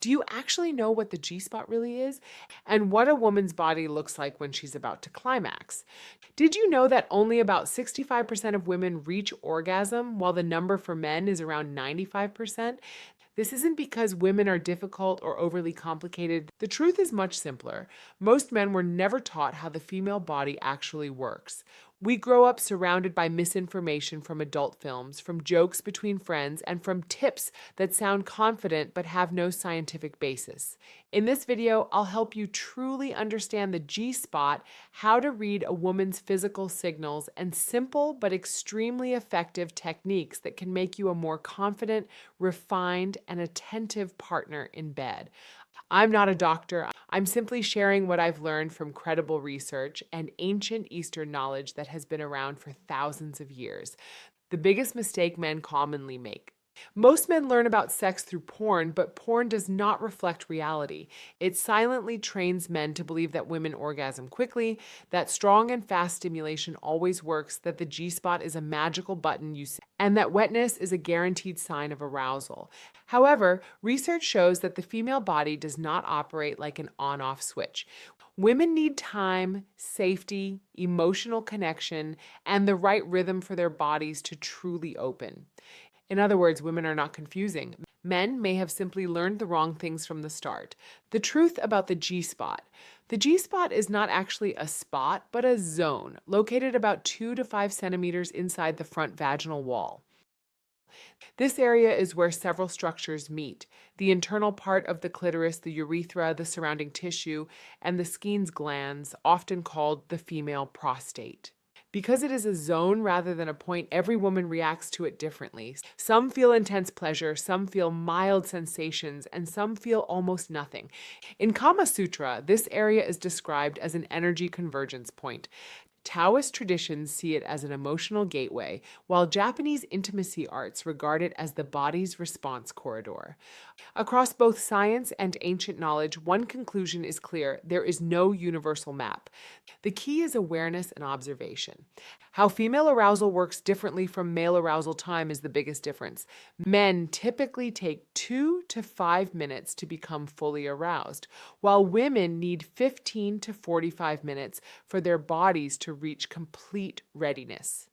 Do you actually know what the G-spot really is? And what a woman's body looks like when she's about to climax? Did you know that only about 65% of women reach orgasm, while the number for men is around 95%? This isn't because women are difficult or overly complicated. The truth is much simpler. Most men were never taught how the female body actually works. We grow up surrounded by misinformation from adult films, from jokes between friends, and from tips that sound confident but have no scientific basis. In this video, I'll help you truly understand the G-spot, how to read a woman's physical signals, and simple but extremely effective techniques that can make you a more confident, refined, and attentive partner in bed. I'm not a doctor. I'm simply sharing what I've learned from credible research and ancient Eastern knowledge that has been around for thousands of years. The biggest mistake men commonly make. Most men learn about sex through porn, but porn does not reflect reality. It silently trains men to believe that women orgasm quickly, that strong and fast stimulation always works, that the G-spot is a magical button and that wetness is a guaranteed sign of arousal. However, research shows that the female body does not operate like an on-off switch. Women need time, safety, emotional connection, and the right rhythm for their bodies to truly open. In other words, women are not confusing. Men may have simply learned the wrong things from the start. The truth about the G-spot. The G-spot is not actually a spot, but a zone located about 2 to 5 centimeters inside the front vaginal wall. This area is where several structures meet: the internal part of the clitoris, the urethra, the surrounding tissue, and the Skene's glands, often called the female prostate. Because it is a zone rather than a point, every woman reacts to it differently. Some feel intense pleasure, some feel mild sensations, and some feel almost nothing. In Kama Sutra, this area is described as an energy convergence point. Taoist traditions see it as an emotional gateway, while Japanese intimacy arts regard it as the body's response corridor. Across both science and ancient knowledge, one conclusion is clear: there is no universal map. The key is awareness and observation. How female arousal works differently from male arousal time is the biggest difference. Men typically take 2 to 5 minutes to become fully aroused, while women need 15 to 45 minutes for their bodies to reach complete readiness.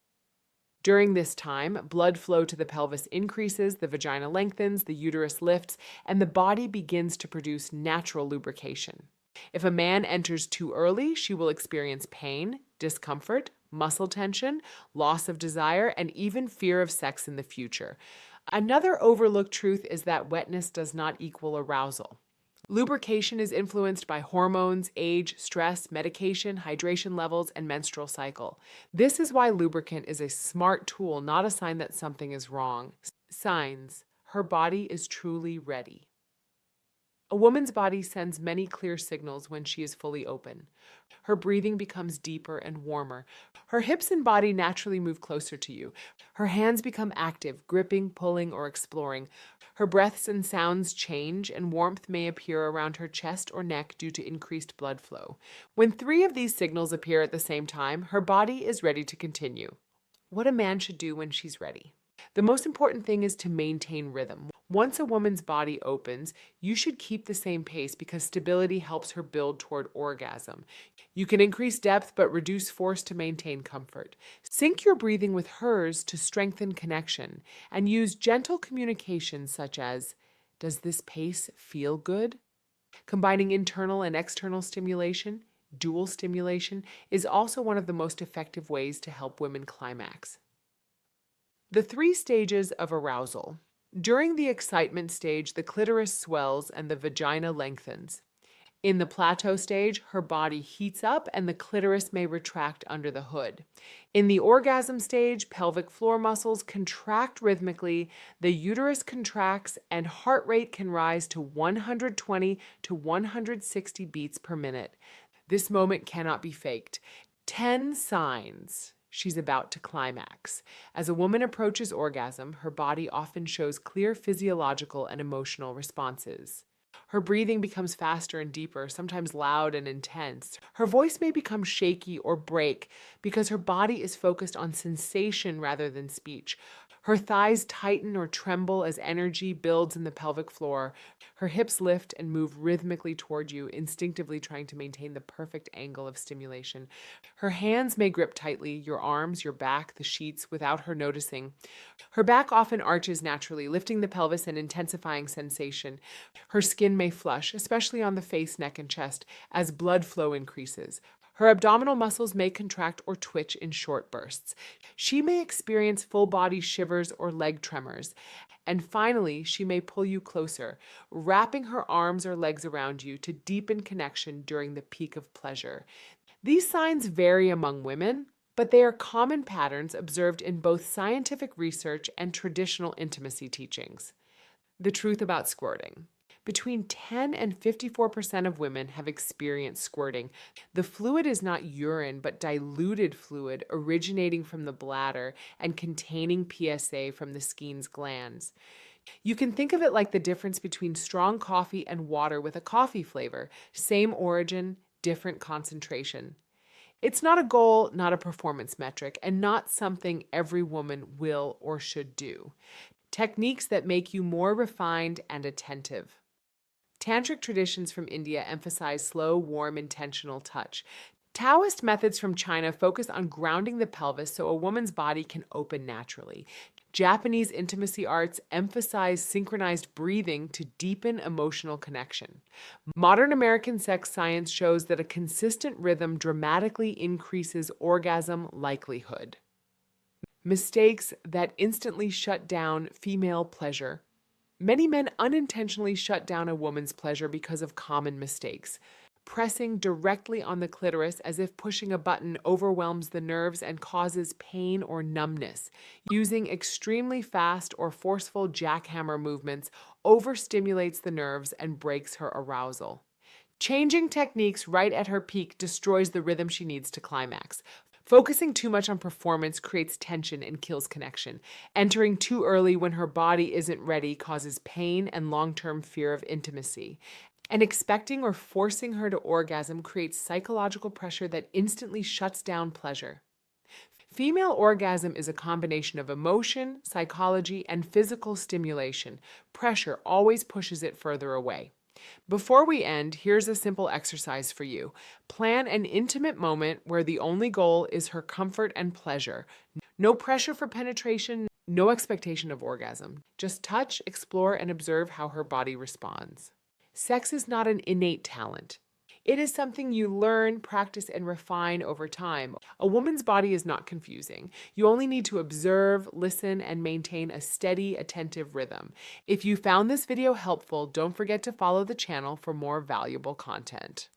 During this time, blood flow to the pelvis increases, the vagina lengthens, the uterus lifts, and the body begins to produce natural lubrication. If a man enters too early, she will experience pain, discomfort, muscle tension, loss of desire, and even fear of sex in the future. Another overlooked truth is that wetness does not equal arousal. Lubrication is influenced by hormones, age, stress, medication, hydration levels, and menstrual cycle. This is why lubricant is a smart tool, not a sign that something is wrong. Signs: her body is truly ready. A woman's body sends many clear signals when she is fully open. Her breathing becomes deeper and warmer. Her hips and body naturally move closer to you. Her hands become active, gripping, pulling, or exploring. Her breaths and sounds change, and warmth may appear around her chest or neck due to increased blood flow. When 3 of these signals appear at the same time, her body is ready to continue. What a man should do when she's ready. The most important thing is to maintain rhythm. Once a woman's body opens, you should keep the same pace because stability helps her build toward orgasm. You can increase depth but reduce force to maintain comfort. Sync your breathing with hers to strengthen connection, and use gentle communication such as, "Does this pace feel good?" Combining internal and external stimulation, dual stimulation, is also one of the most effective ways to help women climax. The 3 stages of arousal. During the excitement stage, the clitoris swells and the vagina lengthens. In the plateau stage, her body heats up and the clitoris may retract under the hood. In the orgasm stage, pelvic floor muscles contract rhythmically, the uterus contracts, and heart rate can rise to 120 to 160 beats per minute. This moment cannot be faked. 10 signs she's about to climax. As a woman approaches orgasm, her body often shows clear physiological and emotional responses. Her breathing becomes faster and deeper, sometimes loud and intense. Her voice may become shaky or break because her body is focused on sensation rather than speech. Her thighs tighten or tremble as energy builds in the pelvic floor. Her hips lift and move rhythmically toward you, instinctively trying to maintain the perfect angle of stimulation. Her hands may grip tightly, your arms, your back, the sheets, without her noticing. Her back often arches naturally, lifting the pelvis and intensifying sensation. Her skin may flush, especially on the face, neck, and chest, as blood flow increases. Her abdominal muscles may contract or twitch in short bursts. She may experience full body shivers or leg tremors. And finally, she may pull you closer, wrapping her arms or legs around you to deepen connection during the peak of pleasure. These signs vary among women, but they are common patterns observed in both scientific research and traditional intimacy teachings. The truth about squirting. Between 10 and 54% of women have experienced squirting. The fluid is not urine, but diluted fluid originating from the bladder and containing PSA from the Skene's glands. You can think of it like the difference between strong coffee and water with a coffee flavor. Same origin, different concentration. It's not a goal, not a performance metric, and not something every woman will or should do. Techniques that make you more refined and attentive. Tantric traditions from India emphasize slow, warm, intentional touch. Taoist methods from China focus on grounding the pelvis so a woman's body can open naturally. Japanese intimacy arts emphasize synchronized breathing to deepen emotional connection. Modern American sex science shows that a consistent rhythm dramatically increases orgasm likelihood. Mistakes that instantly shut down female pleasure. Many men unintentionally shut down a woman's pleasure because of common mistakes. Pressing directly on the clitoris as if pushing a button overwhelms the nerves and causes pain or numbness. Using extremely fast or forceful jackhammer movements overstimulates the nerves and breaks her arousal. Changing techniques right at her peak destroys the rhythm she needs to climax. Focusing too much on performance creates tension and kills connection. Entering too early when her body isn't ready causes pain and long-term fear of intimacy. And expecting or forcing her to orgasm creates psychological pressure that instantly shuts down pleasure. Female orgasm is a combination of emotion, psychology, and physical stimulation. Pressure always pushes it further away. Before we end, here's a simple exercise for you. Plan an intimate moment where the only goal is her comfort and pleasure. No pressure for penetration, no expectation of orgasm. Just touch, explore, and observe how her body responds. Sex is not an innate talent. It is something you learn, practice, and refine over time. A woman's body is not confusing. You only need to observe, listen, and maintain a steady, attentive rhythm. If you found this video helpful, don't forget to follow the channel for more valuable content.